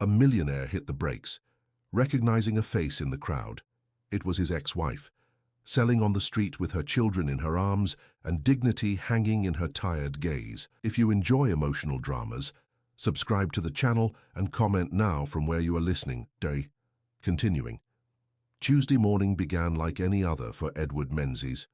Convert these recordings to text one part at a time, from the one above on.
A millionaire hit the brakes, recognizing a face in the crowd. It was his ex-wife, selling on the street with her children in her arms and dignity hanging in her tired gaze. If you enjoy emotional dramas, subscribe to the channel and comment now from where you are listening. Continuing. Tuesday morning began like any other for Edward Menzies.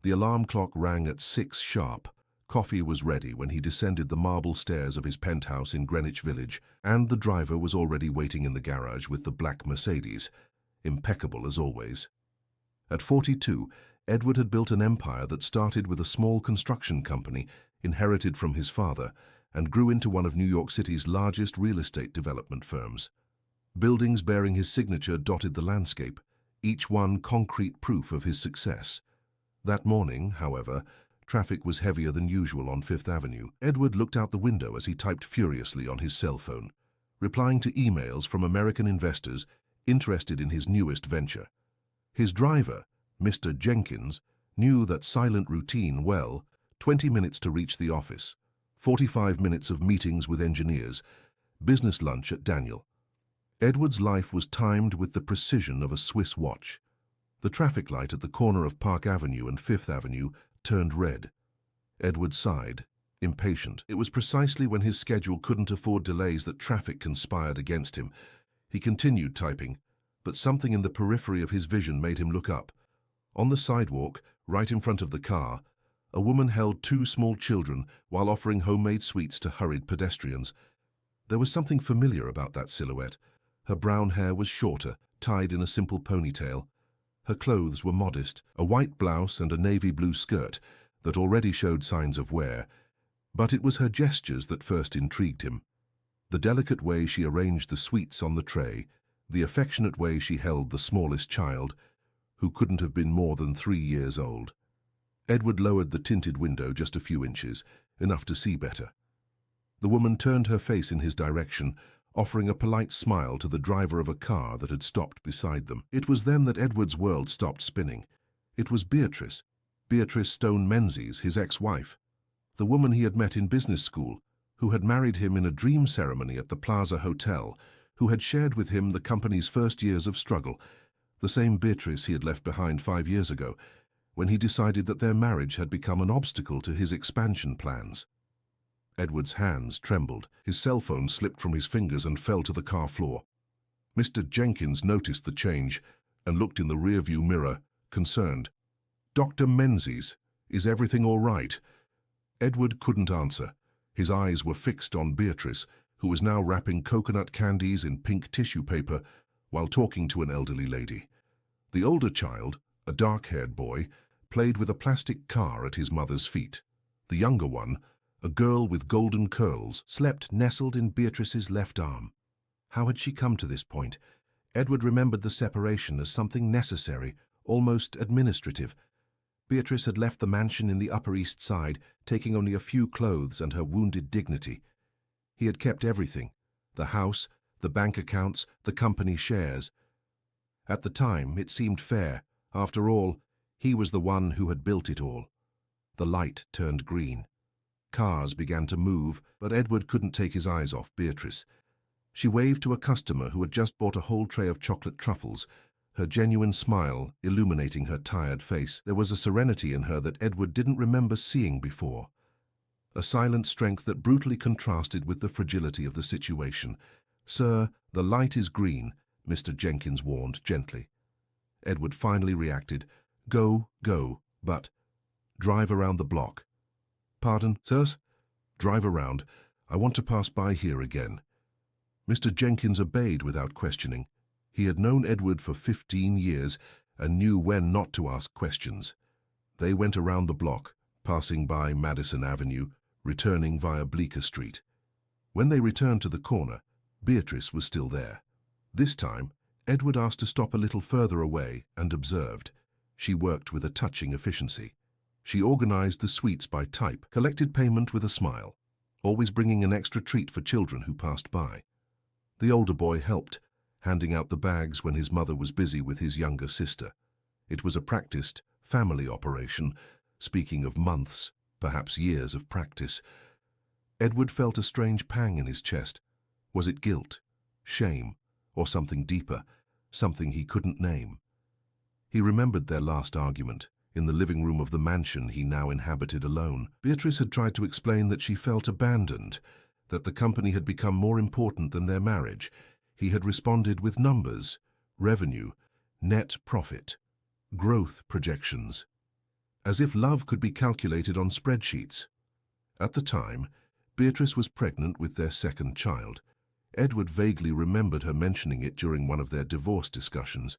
The alarm clock rang at 6 sharp. Coffee was ready when he descended the marble stairs of his penthouse in Greenwich Village, and the driver was already waiting in the garage with the black Mercedes, impeccable as always. At 42, Edward had built an empire that started with a small construction company inherited from his father and grew into one of New York City's largest real estate development firms. Buildings bearing his signature dotted the landscape, each one concrete proof of his success. That morning, however, traffic was heavier than usual on Fifth Avenue. Edward looked out the window as he typed furiously on his cell phone, replying to emails from American investors interested in his newest venture. His driver, Mr. Jenkins, knew that silent routine well: 20 minutes to reach the office, 45 minutes of meetings with engineers, business lunch at Daniel. Edward's life was timed with the precision of a Swiss watch. The traffic light at the corner of Park Avenue and Fifth Avenue turned red. Edward sighed, impatient. It was precisely when his schedule couldn't afford delays that traffic conspired against him. He continued typing, but something in the periphery of his vision made him look up. On the sidewalk, right in front of the car, a woman held 2 small children while offering homemade sweets to hurried pedestrians. There was something familiar about that silhouette. Her brown hair was shorter, tied in a simple ponytail. Her clothes were modest, a white blouse and a navy blue skirt that already showed signs of wear, but it was her gestures that first intrigued him. The delicate way she arranged the sweets on the tray, the affectionate way she held the smallest child, who couldn't have been more than 3 years old. Edward lowered the tinted window just a few inches, enough to see better. The woman turned her face in his direction, offering a polite smile to the driver of a car that had stopped beside them. It was then that Edward's world stopped spinning. It was Beatrice Stone Menzies, his ex-wife, the woman he had met in business school, who had married him in a dream ceremony at the Plaza Hotel, who had shared with him the company's first years of struggle, the same Beatrice he had left behind 5 years ago, when he decided that their marriage had become an obstacle to his expansion plans. Edward's hands trembled. His cell phone slipped from his fingers and fell to the car floor. Mr. Jenkins noticed the change and looked in the rearview mirror, concerned. "Dr. Menzies, is everything all right?" Edward couldn't answer. His eyes were fixed on Beatrice, who was now wrapping coconut candies in pink tissue paper while talking to an elderly lady. The older child, a dark-haired boy, played with a plastic car at his mother's feet. The younger one, a girl with golden curls, slept nestled in Beatrice's left arm. How had she come to this point? Edward remembered the separation as something necessary, almost administrative. Beatrice had left the mansion in the Upper East Side, taking only a few clothes and her wounded dignity. He had kept everything: the house, the bank accounts, the company shares. At the time, it seemed fair. After all, he was the one who had built it all. The light turned green. Cars began to move, but Edward couldn't take his eyes off Beatrice. She waved to a customer who had just bought a whole tray of chocolate truffles, her genuine smile illuminating her tired face. There was a serenity in her that Edward didn't remember seeing before. A silent strength that brutally contrasted with the fragility of the situation. "Sir, the light is green," Mr. Jenkins warned gently. Edward finally reacted. Go, but drive around the block." "Pardon, sirs?" "Drive around. I want to pass by here again." Mr. Jenkins obeyed without questioning. He had known Edward for 15 years and knew when not to ask questions. They went around the block, passing by Madison Avenue, returning via Bleecker Street. When they returned to the corner, Beatrice was still there. This time, Edward asked to stop a little further away and observed. She worked with a touching efficiency. She organized the sweets by type, collected payment with a smile, always bringing an extra treat for children who passed by. The older boy helped, handing out the bags when his mother was busy with his younger sister. It was a practiced, family operation, speaking of months, perhaps years of practice. Edward felt a strange pang in his chest. Was it guilt? shame, or something deeper, something he couldn't name. He remembered their last argument, in the living room of the mansion he now inhabited alone. Beatrice had tried to explain that she felt abandoned, that the company had become more important than their marriage. He had responded with numbers, revenue, net profit, growth projections, as if love could be calculated on spreadsheets. At the time, Beatrice was pregnant with their second child. Edward vaguely remembered her mentioning it during one of their divorce discussions,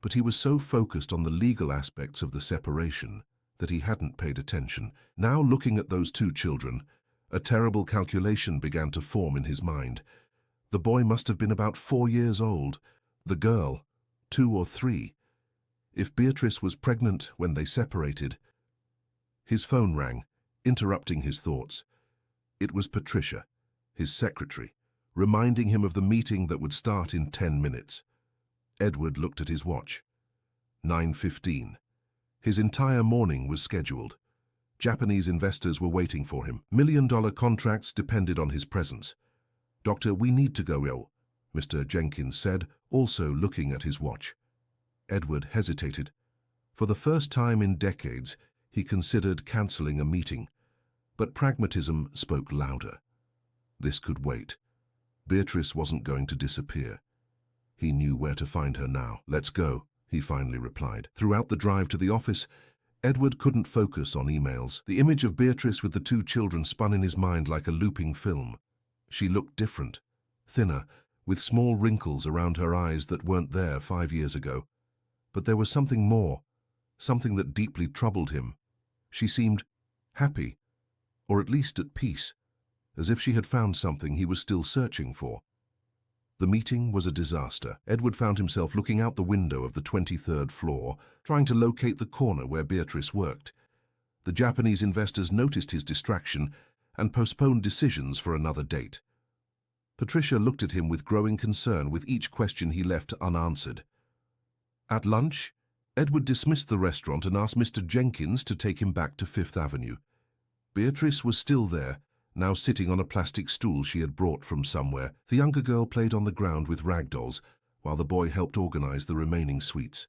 but he was so focused on the legal aspects of the separation that he hadn't paid attention. Now, looking at those two children, a terrible calculation began to form in his mind. The boy must have been about 4 years old, the girl 2 or 3. If Beatrice was pregnant when they separated... His phone rang, interrupting his thoughts. It was Patricia, his secretary, reminding him of the meeting that would start in 10 minutes. Edward looked at his watch. 9:15. His entire morning was scheduled. Japanese investors were waiting for him. $1 million contracts depended on his presence. "Doctor, we need to go," Mr. Jenkins said, also looking at his watch. Edward hesitated. For the first time in decades, he considered cancelling a meeting. But pragmatism spoke louder. This could wait. Beatrice wasn't going to disappear. He knew where to find her now. "Let's go," he finally replied. Throughout the drive to the office, Edward couldn't focus on emails. The image of Beatrice with the 2 children spun in his mind like a looping film. She looked different, thinner, with small wrinkles around her eyes that weren't there 5 years ago. But there was something more, something that deeply troubled him. She seemed happy, or at least at peace, as if she had found something he was still searching for. The meeting was a disaster. Edward found himself looking out the window of the 23rd floor, trying to locate the corner where Beatrice worked. The Japanese investors noticed his distraction and postponed decisions for another date. Patricia looked at him with growing concern with each question he left unanswered. At lunch, Edward dismissed the restaurant and asked Mr. Jenkins to take him back to Fifth Avenue. Beatrice was still there, now sitting on a plastic stool she had brought from somewhere. The younger girl played on the ground with rag dolls, while the boy helped organize the remaining sweets.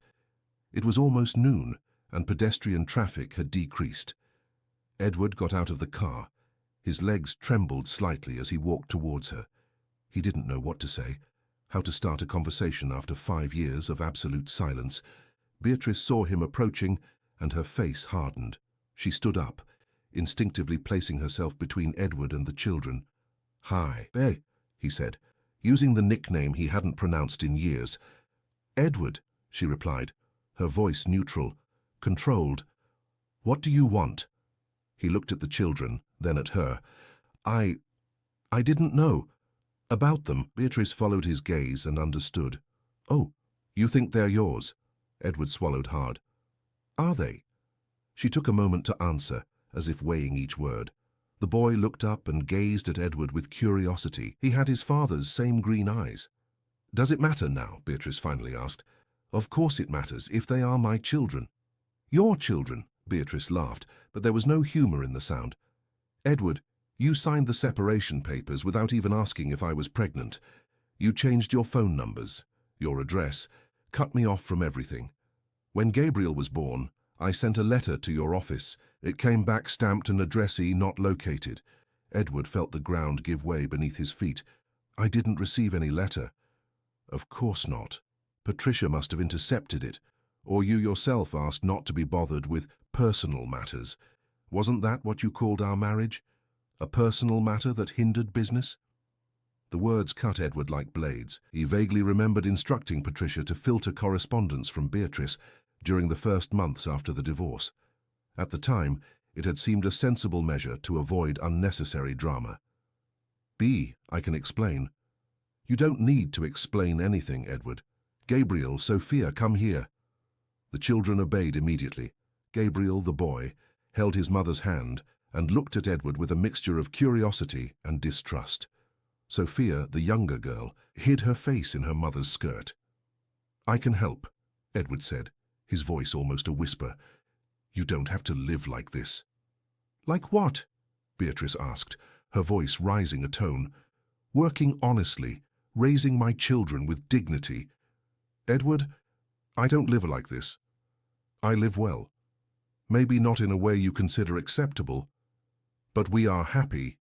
It was almost noon, and pedestrian traffic had decreased. Edward got out of the car. His legs trembled slightly as he walked towards her. He didn't know what to say, how to start a conversation after 5 years of absolute silence. Beatrice saw him approaching, and her face hardened. She stood up, instinctively placing herself between Edward and the children. "Hi, Be," he said, using the nickname he hadn't pronounced in years. "Edward," she replied, her voice neutral, controlled. "What do you want?" He looked at the children, then at her. I didn't know. About them." Beatrice followed his gaze and understood. "Oh, you think they're yours?" Edward swallowed hard. "Are they?" She took a moment to answer, as if weighing each word. The boy looked up and gazed at Edward with curiosity. He had his father's same green eyes. "Does it matter now?" Beatrice finally asked. "Of course it matters, if they are my children." "Your children," Beatrice laughed, but there was no humor in the sound. "Edward, you signed the separation papers without even asking if I was pregnant. You changed your phone numbers, your address, cut me off from everything. When Gabriel was born, I sent a letter to your office. It came back stamped an addressee not located." Edward felt the ground give way beneath his feet. "I didn't receive any letter." "Of course not. Patricia must have intercepted it, or you yourself asked not to be bothered with personal matters. Wasn't that what you called our marriage? A personal matter that hindered business?" The words cut Edward like blades. He vaguely remembered instructing Patricia to filter correspondence from Beatrice during the first months after the divorce. At the time, it had seemed a sensible measure to avoid unnecessary drama. "I can explain." "You don't need to explain anything, Edward. Gabriel, Sophia, come here." The children obeyed immediately. Gabriel, the boy, held his mother's hand and looked at Edward with a mixture of curiosity and distrust. Sophia, the younger girl, hid her face in her mother's skirt. "I can help," Edward said, his voice almost a whisper. "You don't have to live like this." "Like what?" Beatrice asked, her voice rising a tone. "Working honestly, raising my children with dignity. Edward, I don't live like this. I live well. Maybe not in a way you consider acceptable, but we are happy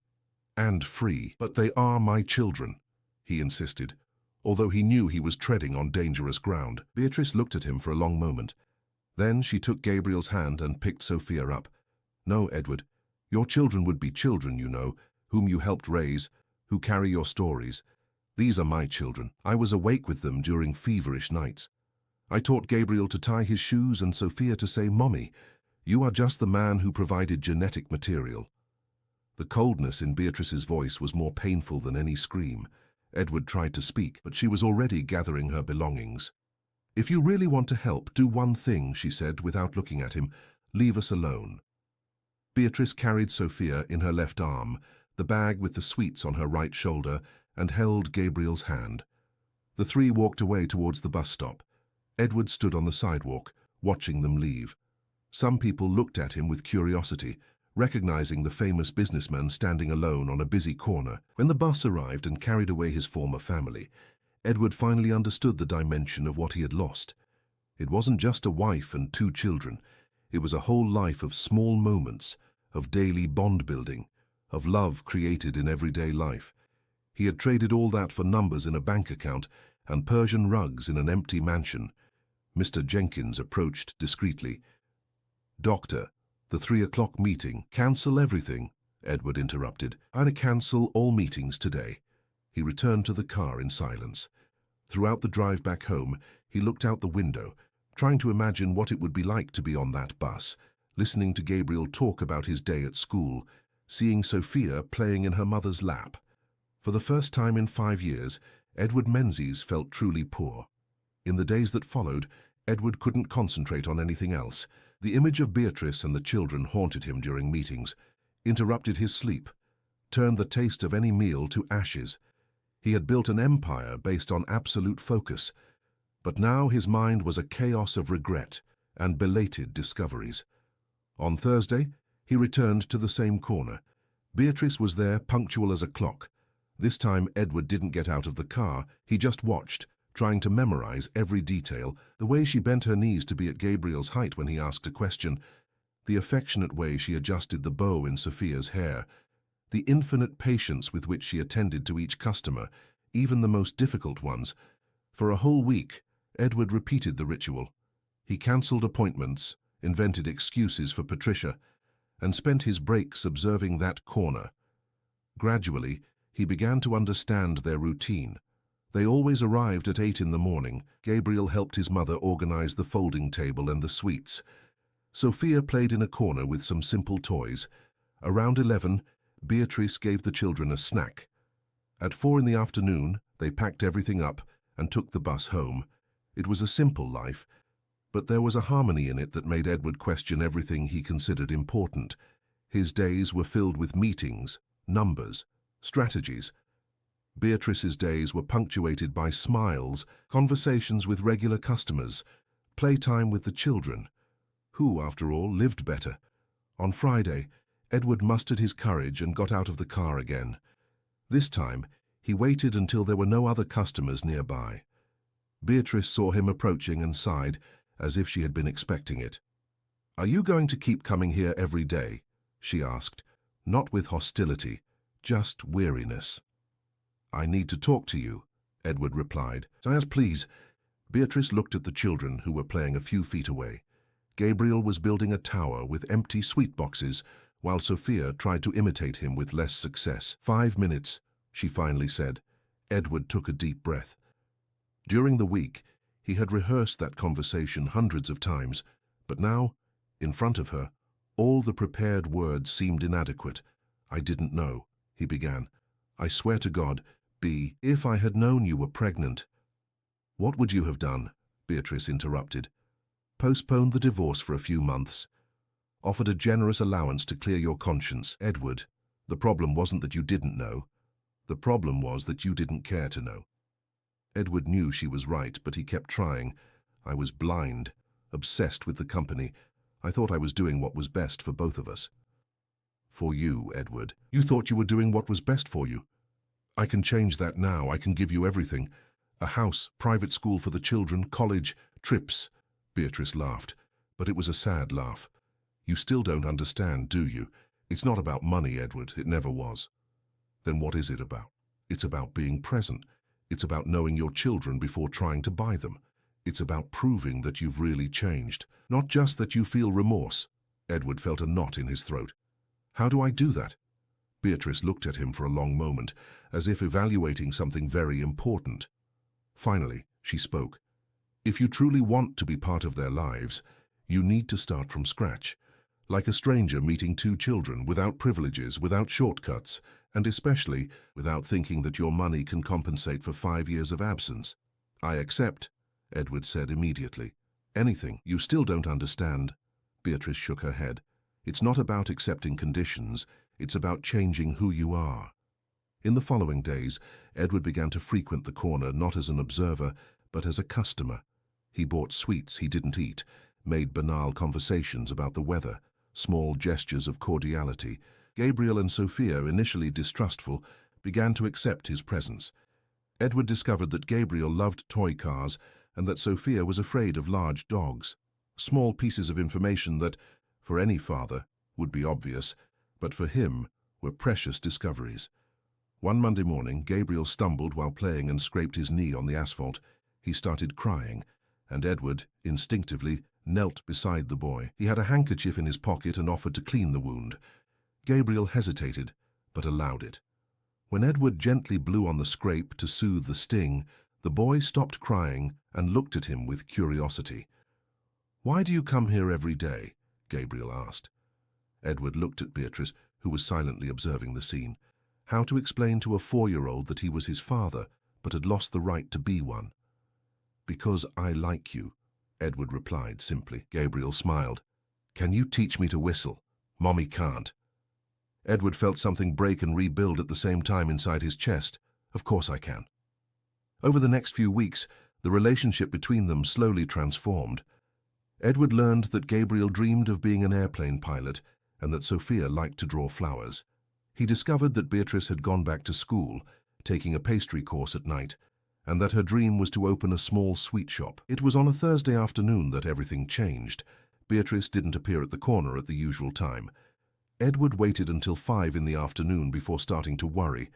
and free. But they are my children, he insisted, although he knew he was treading on dangerous ground. Beatrice looked at him for a long moment. Then she took Gabriel's hand and picked Sophia up. No, Edward, your children would be children, you know, whom you helped raise, who carry your stories. These are my children. I was awake with them during feverish nights. I taught Gabriel to tie his shoes and Sophia to say, "Mommy, you are just the man who provided genetic material." The coldness in Beatrice's voice was more painful than any scream. Edward tried to speak, but she was already gathering her belongings. "If you really want to help, do one thing," she said without looking at him. "Leave us alone." Beatrice carried Sophia in her left arm, the bag with the sweets on her right shoulder, and held Gabriel's hand. The three walked away towards the bus stop. Edward stood on the sidewalk, watching them leave. Some people looked at him with curiosity, recognizing the famous businessman standing alone on a busy corner. When the bus arrived and carried away his former family, Edward finally understood the dimension of what he had lost. It wasn't just a wife and 2 children. It was a whole life of small moments, of daily bond building, of love created in everyday life. He had traded all that for numbers in a bank account and Persian rugs in an empty mansion. Mr. Jenkins approached discreetly. "Doctor, the 3 o'clock meeting." "Cancel everything," Edward interrupted. "I'd cancel all meetings today." He returned to the car in silence. Throughout the drive back home, he looked out the window, trying to imagine what it would be like to be on that bus, listening to Gabriel talk about his day at school, seeing Sophia playing in her mother's lap. For the first time in 5 years, Edward Menzies felt truly poor. In the days that followed, Edward couldn't concentrate on anything else. The image of Beatrice and the children haunted him during meetings, interrupted his sleep, turned the taste of any meal to ashes. He had built an empire based on absolute focus, but now his mind was a chaos of regret and belated discoveries. On Thursday, he returned to the same corner. Beatrice was there, punctual as a clock. This time Edward didn't get out of the car, he just watched, trying to memorize every detail, the way she bent her knees to be at Gabriel's height when he asked a question, the affectionate way she adjusted the bow in Sophia's hair, the infinite patience with which she attended to each customer, even the most difficult ones. For a whole week, Edward repeated the ritual. He cancelled appointments, invented excuses for Patricia, and spent his breaks observing that corner. Gradually, he began to understand their routine. They always arrived at 8 in the morning. Gabriel helped his mother organize the folding table and the sweets. Sophia played in a corner with some simple toys. Around 11, Beatrice gave the children a snack. At 4 in the afternoon, they packed everything up and took the bus home. It was a simple life, but there was a harmony in it that made Edward question everything he considered important. His days were filled with meetings, numbers, strategies. Beatrice's days were punctuated by smiles, conversations with regular customers, playtime with the children, who, after all, lived better. On Friday, Edward mustered his courage and got out of the car again. This time, he waited until there were no other customers nearby. Beatrice saw him approaching and sighed, as if she had been expecting it. "Are you going to keep coming here every day?" she asked, not with hostility, just weariness. "I need to talk to you," Edward replied. "Yes, please." Beatrice looked at the children who were playing a few feet away. Gabriel was building a tower with empty sweet boxes, while Sophia tried to imitate him with less success. 5 minutes, she finally said. Edward took a deep breath. During the week, he had rehearsed that conversation hundreds of times, but now, in front of her, all the prepared words seemed inadequate. "I didn't know," he began. "I swear to God, B, if I had known you were pregnant." "What would you have done?" Beatrice interrupted. "Postponed the divorce for a few months. Offered a generous allowance to clear your conscience." "Edward, the problem wasn't that you didn't know. The problem was that you didn't care to know." Edward knew she was right, but he kept trying. "I was blind, obsessed with the company. I thought I was doing what was best for both of us." "For you, Edward. You thought you were doing what was best for you." I can change that now. I can give you everything. A house, private school for the children, college, trips. Beatrice laughed, but it was a sad laugh. You still don't understand, do you? It's not about money, Edward. It never was. Then what is it about? It's about being present. It's about knowing your children before trying to buy them. It's about proving that you've really changed, not just that you feel remorse. Edward felt a knot in his throat. How do I do that? Beatrice looked at him for a long moment, as if evaluating something very important. Finally, she spoke. If you truly want to be part of their lives, you need to start from scratch. Like a stranger meeting two children, without privileges, without shortcuts, and especially without thinking that your money can compensate for 5 years of absence. I accept, Edward said immediately. Anything. You still don't understand. Beatrice shook her head. It's not about accepting conditions, it's about changing who you are. In the following days, Edward began to frequent the corner not as an observer, but as a customer. He bought sweets he didn't eat, made banal conversations about the weather, small gestures of cordiality. Gabriel and Sophia, initially distrustful, began to accept his presence. Edward discovered that Gabriel loved toy cars and that Sophia was afraid of large dogs. Small pieces of information that, for any father, would be obvious, but for him were precious discoveries. One Monday morning, Gabriel stumbled while playing and scraped his knee on the asphalt. He started crying, and Edward, instinctively, knelt beside the boy. He had a handkerchief in his pocket and offered to clean the wound. Gabriel hesitated, but allowed it. When Edward gently blew on the scrape to soothe the sting, the boy stopped crying and looked at him with curiosity. "Why do you come here every day?" Gabriel asked. Edward looked at Beatrice, who was silently observing the scene. How to explain to a 4-year-old that he was his father, but had lost the right to be one? "Because I like you," Edward replied simply. Gabriel smiled. "Can you teach me to whistle? Mommy can't." Edward felt something break and rebuild at the same time inside his chest. "Of course I can." Over the next few weeks, the relationship between them slowly transformed. Edward learned that Gabriel dreamed of being an airplane pilot and that Sophia liked to draw flowers. He discovered that Beatrice had gone back to school, taking a pastry course at night, and that her dream was to open a small sweet shop. It was on a Thursday afternoon that everything changed. Beatrice didn't appear at the corner at the usual time. Edward waited until 5 in the afternoon before starting to worry.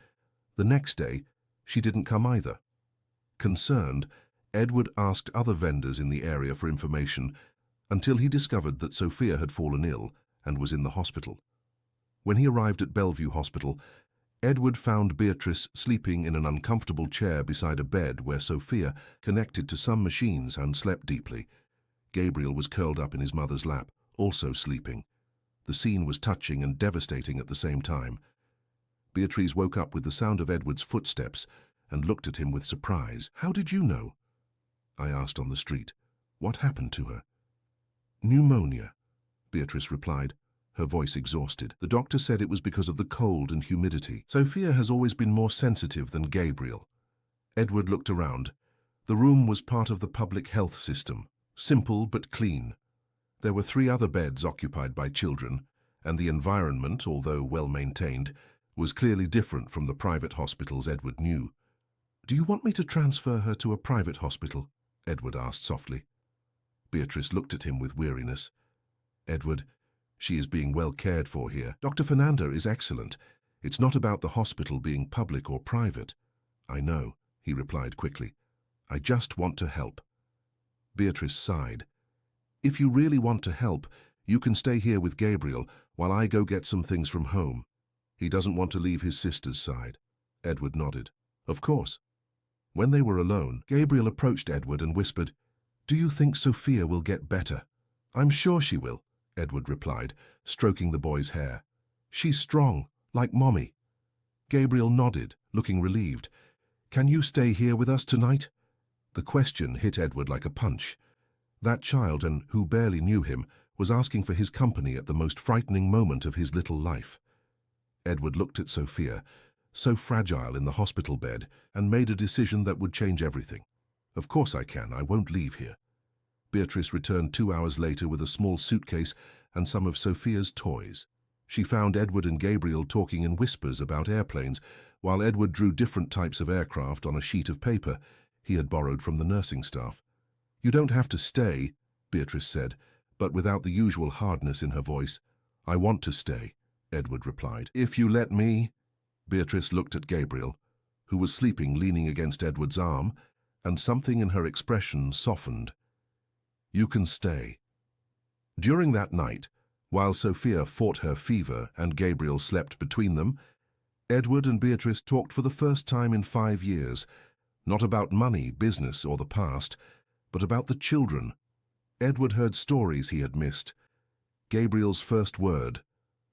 The next day, she didn't come either. Concerned, Edward asked other vendors in the area for information until he discovered that Sophia had fallen ill and was in the hospital. When he arrived at Bellevue Hospital, Edward found Beatrice sleeping in an uncomfortable chair beside a bed where Sophia connected to some machines and slept deeply. Gabriel was curled up in his mother's lap, also sleeping. The scene was touching and devastating at the same time. Beatrice woke up with the sound of Edward's footsteps and looked at him with surprise. "How did you know?" I asked on the street. "What happened to her?" "Pneumonia," Beatrice replied, her voice exhausted. "The doctor said it was because of the cold and humidity. Sophia has always been more sensitive than Gabriel." Edward looked around. The room was part of the public health system, simple but clean. There were 3 other beds occupied by children, and the environment, although well-maintained, was clearly different from the private hospitals Edward knew. "Do you want me to transfer her to a private hospital?" Edward asked softly. Beatrice looked at him with weariness. "Edward, she is being well cared for here. Dr. Fernanda is excellent. It's not about the hospital being public or private." "I know," he replied quickly. "I just want to help." Beatrice sighed. "If you really want to help, you can stay here with Gabriel while I go get some things from home. He doesn't want to leave his sister's side." Edward nodded. "Of course." When they were alone, Gabriel approached Edward and whispered, "Do you think Sophia will get better?" "I'm sure she will," Edward replied, stroking the boy's hair. "She's strong, like Mommy." Gabriel nodded, looking relieved. "Can you stay here with us tonight?" The question hit Edward like a punch. That child, and who barely knew him, was asking for his company at the most frightening moment of his little life. Edward looked at Sophia, so fragile in the hospital bed, and made a decision that would change everything. "Of course I can. I won't leave here." Beatrice returned 2 hours later with a small suitcase and some of Sophia's toys. She found Edward and Gabriel talking in whispers about airplanes, while Edward drew different types of aircraft on a sheet of paper he had borrowed from the nursing staff. "You don't have to stay," Beatrice said, but without the usual hardness in her voice. "I want to stay," Edward replied. "If you let me." Beatrice looked at Gabriel, who was sleeping leaning against Edward's arm, and something in her expression softened. "You can stay." During that night, while Sophia fought her fever and Gabriel slept between them, Edward and Beatrice talked for the first time in 5 years, not about money, business, or the past, but about the children. Edward heard stories he had missed. Gabriel's first word,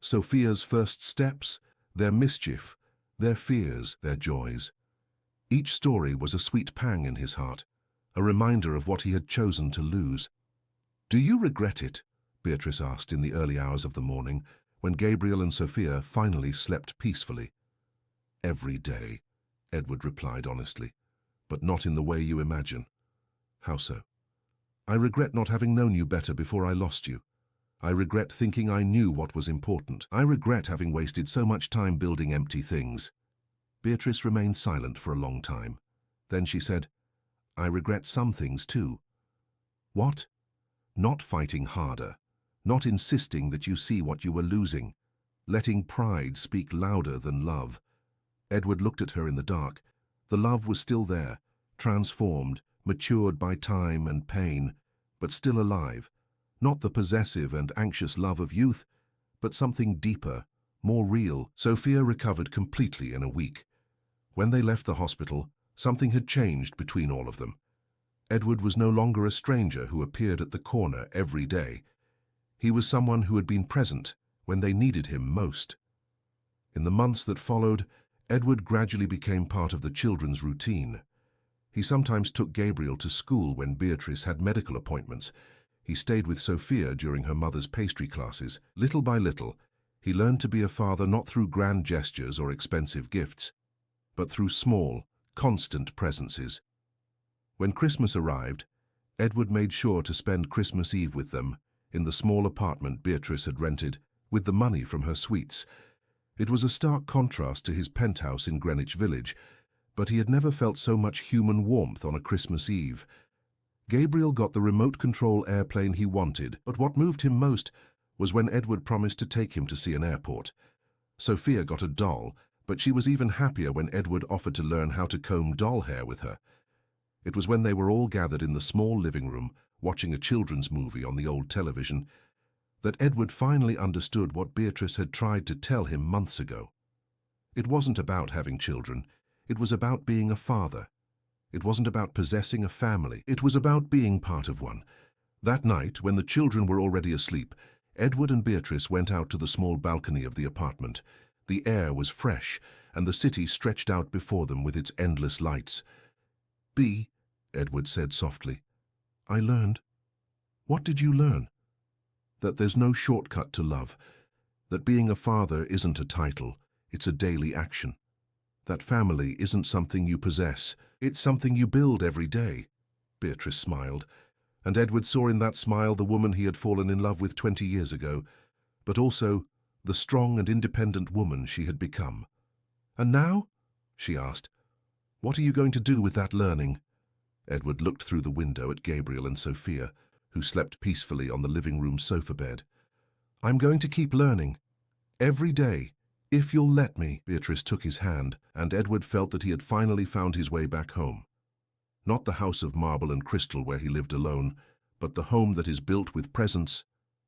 Sophia's first steps, their mischief, their fears, their joys. Each story was a sweet pang in his heart, a reminder of what he had chosen to lose. "Do you regret it?" Beatrice asked in the early hours of the morning, when Gabriel and Sophia finally slept peacefully. "Every day," Edward replied honestly, "but not in the way you imagine." "How so?" "I regret not having known you better before I lost you. I regret thinking I knew what was important. I regret having wasted so much time building empty things." Beatrice remained silent for a long time. Then she said, "I regret some things too." "What?" "Not fighting harder, not insisting that you see what you were losing, letting pride speak louder than love." Edward looked at her in the dark. The love was still there, transformed, matured by time and pain, but still alive. Not the possessive and anxious love of youth, but something deeper, more real. Sophia recovered completely in a week. When they left the hospital, something had changed between all of them. Edward was no longer a stranger who appeared at the corner every day. He was someone who had been present when they needed him most. In the months that followed, Edward gradually became part of the children's routine. He sometimes took Gabriel to school when Beatrice had medical appointments. He stayed with Sophia during her mother's pastry classes. Little by little, he learned to be a father not through grand gestures or expensive gifts, but through small, constant presences. When Christmas arrived, Edward made sure to spend Christmas Eve with them in the small apartment Beatrice had rented with the money from her sweets. It was a stark contrast to his penthouse in Greenwich Village, but he had never felt so much human warmth on a Christmas Eve. Gabriel got the remote control airplane he wanted, but what moved him most was when Edward promised to take him to see an airport. Sophia got a doll, but she was even happier when Edward offered to learn how to comb doll hair with her. It was when they were all gathered in the small living room, watching a children's movie on the old television, that Edward finally understood what Beatrice had tried to tell him months ago. It wasn't about having children, it was about being a father. It wasn't about possessing a family, it was about being part of one. That night, when the children were already asleep, Edward and Beatrice went out to the small balcony of the apartment. The air was fresh, and the city stretched out before them with its endless lights. "Bea," Edward said softly, "I learned." "What did you learn?" "That there's no shortcut to love. That being a father isn't a title, it's a daily action. That family isn't something you possess, it's something you build every day." Beatrice smiled, and Edward saw in that smile the woman he had fallen in love with 20 years ago, but also the strong and independent woman she had become. "And now?" she asked. "What are you going to do with that learning?" Edward looked through the window at Gabriel and Sophia, who slept peacefully on the living room sofa bed. "I'm going to keep learning. Every day, if you'll let me." Beatrice took his hand, and Edward felt that he had finally found his way back home. Not the house of marble and crystal where he lived alone, but the home that is built with presence,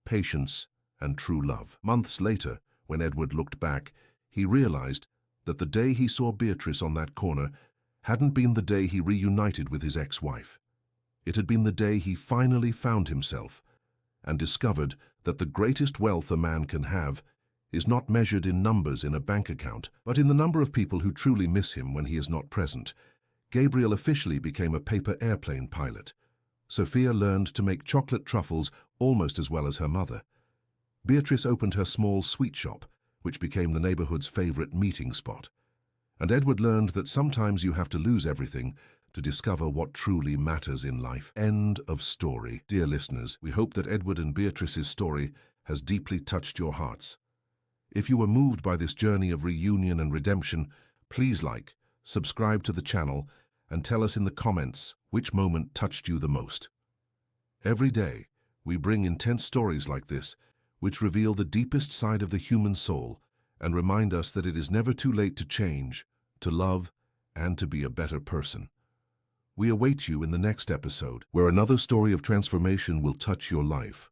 patience, and true love. Months later, when Edward looked back, he realized that the day he saw Beatrice on that corner hadn't been the day he reunited with his ex-wife. It had been the day he finally found himself and discovered that the greatest wealth a man can have is not measured in numbers in a bank account, but in the number of people who truly miss him when he is not present. Gabriel officially became a paper airplane pilot. Sophia learned to make chocolate truffles almost as well as her mother. Beatrice opened her small sweet shop, which became the neighborhood's favorite meeting spot. And Edward learned that sometimes you have to lose everything to discover what truly matters in life. End of story. Dear listeners, we hope that Edward and Beatrice's story has deeply touched your hearts. If you were moved by this journey of reunion and redemption, Please like, subscribe to the channel, and tell us in the comments which moment touched you the most. Every day, we bring intense stories like this, which reveal the deepest side of the human soul and remind us that it is never too late to change, to love, and to be a better person. We await you in the next episode, where another story of transformation will touch your life.